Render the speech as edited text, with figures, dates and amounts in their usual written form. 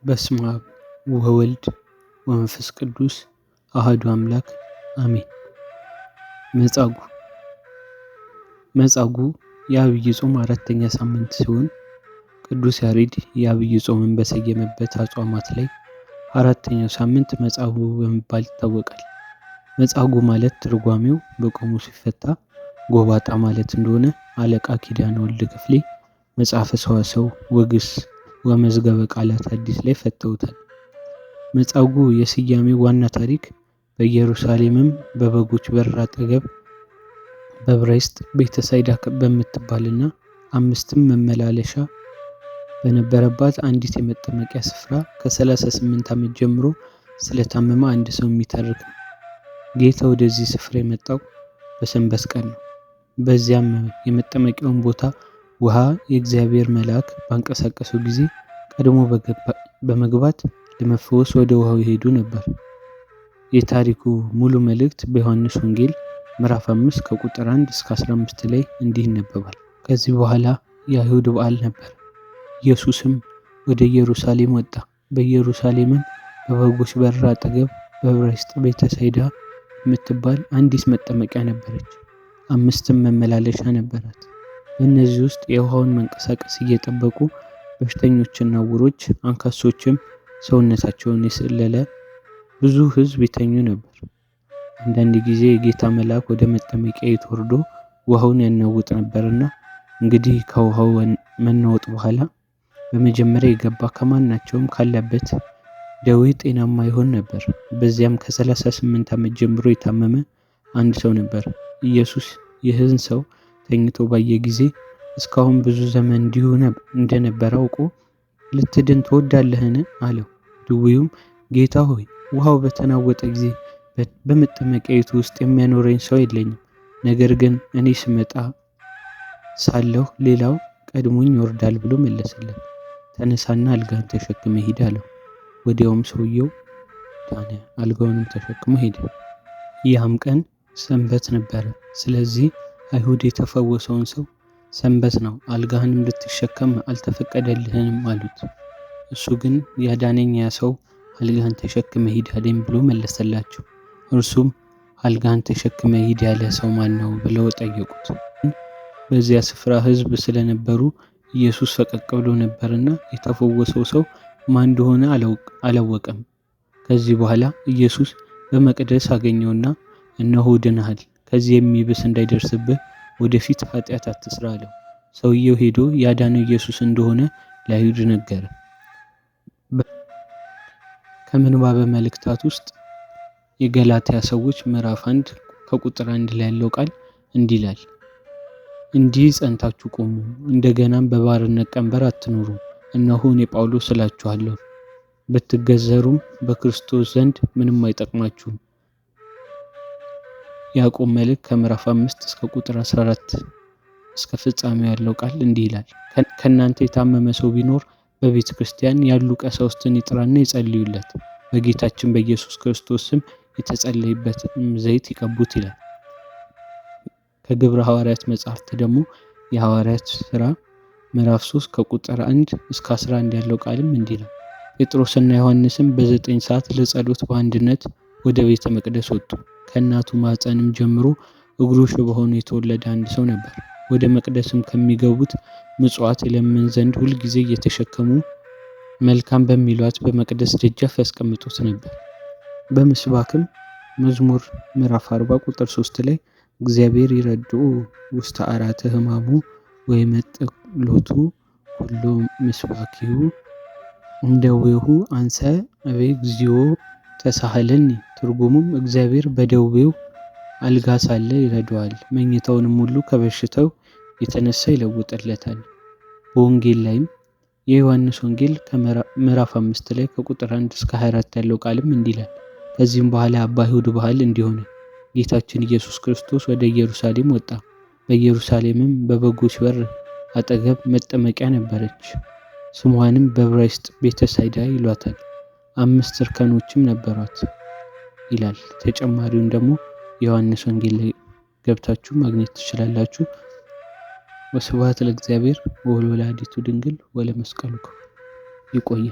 በስመ አብ ወወልድ ወመንፈስ ቅዱስ አሐዱ አምላክ አሜን። መጻጉዕ የዐቢይ ጾም አራተኛ ሳምንት ሲሆን ቅዱስ ያሬድ የዐቢይ ጾምን በሰየመበት አጽዋማት ላይ አራተኛው ሳምንት መጻጉዕ በመባል ይታወቃል። መጻጉዕ ማለት ትርጓሜው በቆሙ ሲፈታ ጎባጣ ማለት እንደሆነ አለቃ ኪዳነ ወልድ ክፍሌ መጽሐፈ ሰዋስው ወግስ ወመዝገበ ቃላት ሐዲስ ላይ ፈተውታል። መጻጉዕ የስያሜው ዋና ታሪክ በኢየሩሳሌምም በበጎች በር አጠገብ በዕብራይስጥ ቤተሳይዳ በምትባልና 5 መመላለሻ በነበረባት አንዲት የመጠመቂያ ስፍራ ከ38 ዓመት ጀምሮ ስለታመመ አንድ ሰው የሚተርክ ነው። ጌታ ወደዚህ ስፍራ የመጣው በሰንበት ቀን ነው። በዚያም የመጠመቂያውን ቦታ ውሃ የእግዚአብሔር መልአክ ባንቀሳቀሰው ጊዜ ቀድሞ በመግባት ለመፈወስ ወደ ውሃው ይሄዱ ነበር። የታሪኩ ሙሉ መልእክት በዮሐንስ ወንጌል ምዕራፍ 5 ከቁጥር 1 እስከ 15 ላይ እንዲህ ይነበባል። ከዚህ በኋላ የአይሁድ በዓል ነበር። ኢየሱስም ወደ ኢየሩሳሌም ወጣ። በኢየሩሳሌምም በበጎች በር አጠገብ በዕብራይስጥ ቤተሳይዳ የምትባል አንዲት መጠመቂያ ነበረች። 5 መመላለሻ ነበራት። በእነዚህ ውስጥ የውሃውን መንቀሳቀስ እየጠበቁ በሽተኞችና ዕውሮች፣ አንካሶችም ሰውነታቸውን የሰለለ ብዙ ሕዝብ ይተኙ ነበር። አንዳንድ ጊዜ የጌታ መልአክ ወደ መጠመቂያይቱ ወርዶ ውሃውን ያናውጥ ነበርና እንግዲህ ከውሃው መናወጥ በኋላ በመጀመሪያ የገባ ከማናቸውም ካለበት ደዌ ጤናማ ይሆን ነበር። በዚያም ከ38 ዓመት ጀምሮ የታመመ አንድ ሰው ነበር። ኢየሱስ ይህን ሰው ተኝቶ ባየ ጊዜ እስካሁን ብዙ ዘመን እንዲሁ እንደነበረ አውቆ ልትድን ትወዳለህን? አለው። ድውዩም ጌታ ሆይ ውሃው በተናወጠ ጊዜ በመጠመቂያይቱ ውስጥ የሚያኖረኝ ሰው የለኝም። ነገር ግን እኔ ስመጣ ሳለሁ ሌላው ቀድሞኝ ይወርዳል ብሎ መለሰለት። ተነሳና አልጋህን ተሸክመ ሂድ አለው። ወዲያውም ሰውየው ዳነ፣ አልጋውንም ተሸክሞ ሄደ። ያም ቀን ሰንበት ነበረ። ስለዚህ አይሁድ የተፈወሰውን ሰው ሰንበት ነው፣ አልጋህንም ልትሸከም አልተፈቀደልህም አሉት። እሱ ግን ያዳነኝ ያ ሰው አልጋህን ተሸክመ ሂድ አለኝ ብሎ መለሰላቸው። እርሱም አልጋህን ተሸክመ ሂድ ያለ ሰው ማን ነው ብለው ጠየቁት። በዚያ ስፍራ ሕዝብ ስለነበሩ ኢየሱስ ፈቀቅ ብሎ ነበርና የተፈወሰው ሰው ማን እንደሆነ አላወቀም። ከዚህ በኋላ ኢየሱስ በመቅደስ አገኘውና እነሆ ድነሃል፣ ከዚህ የሚብስ እንዳይደርስብህ ወደፊት ኃጢአት አትስራ አለው። ሰውየው ሄዶ ያዳነው ኢየሱስ እንደሆነ ለአይሁድ ነገረ። ከምንባበ መልእክታት ውስጥ የገላትያ ሰዎች ምዕራፍ 1 ከቁጥር 1 ላይ ያለው ቃል እንዲህ ይላል፣ እንዲህ ጸንታችሁ ቁሙ፣ እንደገናም በባርነት ቀንበር አትኑሩ። እነሆ እኔ ጳውሎስ እላችኋለሁ፣ ብትገዘሩም በክርስቶስ ዘንድ ምንም አይጠቅማችሁም። ያዕቆብ መልእክት ከምዕራፍ 5 እስከ ቁጥር 14 እስከ ፍጻሜው ያለው ቃል እንዲህ ይላል፣ ከእናንተ የታመመ ሰው ቢኖር በቤተ ክርስቲያን ያሉ ቀሳውስትን ይጥራና ይጸልዩለት፣ በጌታችን በኢየሱስ ክርስቶስ ስም የተጸለየበትን ዘይት ይቀቡት ይላል። ከግብረ ሐዋርያት መጽሐፍት ደግሞ የሐዋርያት ሥራ ምዕራፍ 3 ከቁጥር 1 እስከ 11 ያለው ቃልም እንዲህ ይላል፣ ጴጥሮስና ዮሐንስም በ9 ሰዓት ለጸሎት በአንድነት ወደ ቤተ መቅደስ ወጡ። ከእናቱ ማኅፀንም ጀምሮ እግሩ ሽባ ሆኖ የተወለደ አንድ ሰው ነበር። ወደ መቅደስም ከሚገቡት ምጽዋት ይለምን ዘንድ ሁልጊዜ እየተሸከሙ መልካም በሚሏት በመቅደስ ደጃፍ ያስቀምጡት ነበር። በምስባክም መዝሙር ምዕራፍ 40 ቁጥር 3 ላይ እግዚአብሔር ይረድኡ ውስተ አራተ ሕማሙ ወይመጥእ ሎቱ ኩሎ ምስባኪሁ እምደዌሁ አንሰ አቤ እግዚኦ ተሳሃለኒ። ትርጉሙም እግዚአብሔር በደዌው አልጋ ሳለ ይረዳዋል፣ መኝታውንም ሁሉ ከበሽታው የተነሳ ይለውጥለታል። በወንጌል ላይም የዮሐንስ ወንጌል ምዕራፍ 5 ላይ ከቁጥር 1 እስከ 24 ያለው ቃልም እንዲህ ይላል፣ ከዚህም በኋላ በአይሁድ ባህል እንዲሆነ ጌታችን ኢየሱስ ክርስቶስ ወደ ኢየሩሳሌም ወጣ። በኢየሩሳሌምም በበጎች በር አጠገብ መጠመቂያ ነበረች። ስሟንም በዕብራይስጥ ቤተሳይዳ ይሏታል። 5 እርከኖችም ነበሯት ይላል። ተጨማሪውን ደግሞ የዮሐንስ ወንጌል ላይ ገብታችሁ ማግኘት ትችላላችሁ። ወስብሐት ለእግዚአብሔር ወለወላዲቱ ድንግል ወለመስቀሉ ክቡር። ይቆየ